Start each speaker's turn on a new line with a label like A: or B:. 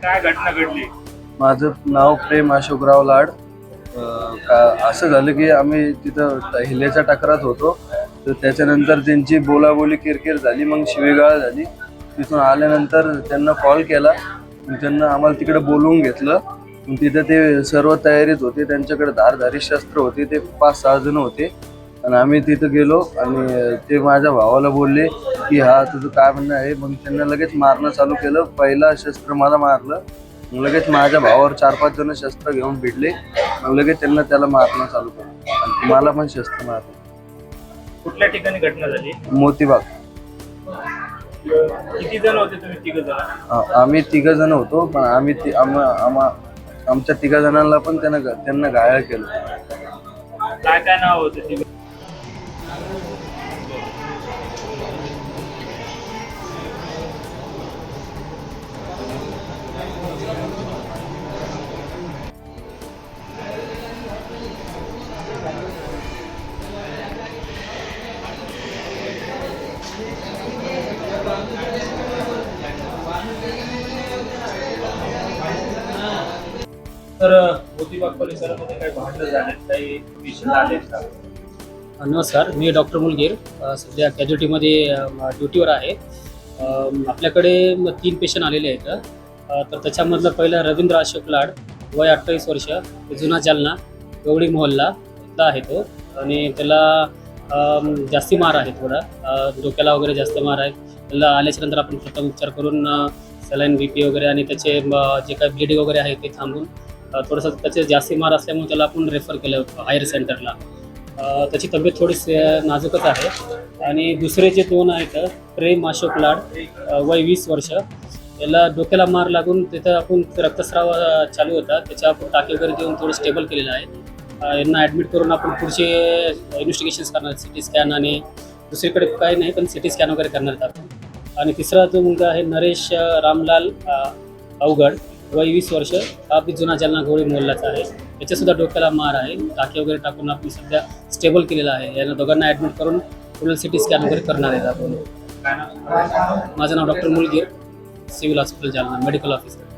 A: काय घटना घडली?
B: माझं नाव प्रेम अशोकराव लाड. असं झालं की आम्ही तिथं हिलेच्या टकरात होतो, तर त्याच्यानंतर त्यांची बोलाबोली किरकिर झाली, मग शिवीगाळ झाली. तिथून आल्यानंतर त्यांना कॉल केला, मग त्यांना आम्हाला तिकडे बोलवून घेतलं. मग तिथं ते सर्व तयारीत होते, त्यांच्याकडे धारधारी शस्त्र होते, ते 5-6 जण होते. आणि आम्ही तिथं गेलो आणि ते माझ्या भावाला बोलले की हा तुझं काय म्हणणं आहे. मग त्यांना लगेच मारणं चालू केलं. पहिला शस्त्र मला मारलं, मग लगेच माझ्या भावावर 4-5 जण शस्त्र घेऊन भिडले. मग लगेच त्याला मारणं चालू केलं आणि मला पण शस्त्र मारलं.
A: कुठल्या ठिकाणी घटना झाली?
B: मोतीबाग.
A: किती जण होते तुम्ही? 3 जण.
B: आम्ही 3 जण होतो, पण आमच्या 3 जणांना पण त्यांना घायल केलं.
A: काय काय नाव होते ते? तर मोतीबाग परिसरामध्ये काही भांडण झाले, काही पेशंट आलेत का?
C: नमस्कार, मी डॉक्टर मुलगीर सध्या कॅज्युलिटीमध्ये ड्युटीवर आहे. आपल्याकडे 3 पेशंट आलेले आहेत. तर त्याच्यामधलं पहिलं रवींद्र अशोक लाड, वय 28 वर्ष, जुना जालना, गवडी मोहल्ला इथला आहे तो. आणि त्याला जास्ती मार आहे, थोडा डोक्याला वगैरे जास्त मार आहे. त्याला आल्याच्यानंतर आपण प्रथम उपचार करून सलाईन BP वगैरे आणि त्याचे जे काही ब्लिडिंग वगैरे आहे ते थांबून थोडंसं त्याचे जास्ती मार असल्यामुळे त्याला आपण रेफर केलं हायर सेंटरला. त्याची तब्येत थोडीशी नाजूकच आहे. आणि दुसरे जे 2 आहेत, प्रेम अशोक लाड, वय 20 वर्ष, याला डोक्याला मार लागून तिथं आपण रक्तस्राव चालू होता, त्याच्या आपण टाके वगैरे देऊन थोडं स्टेबल केलेलं आहे. यांना ॲडमिट करून आपण पुढचे इन्व्हेस्टिगेशन्स करणार, CT स्कॅन आणि दुसरीकडे काही नाही पण CT स्कॅन वगैरे करणार आहेत आपण. आणि तिसरा जो मुलगा आहे नरेश रामलाल अवघड, वय 20 वर्ष, हा बी जुना जालना गवळी मोहल्ल्याचा आहे. त्याच्यासुद्धा डोक्याला मार आहे. टाके वगैरे टाकून आपण सध्या स्टेबल केलेला आहे. यांना दोघांना ॲडमिट करून पुढील CT स्कॅन वगैरे करणार आहेत आपण. माझं नाव doctor Mulgir, civil hospital Jalna, medical officer.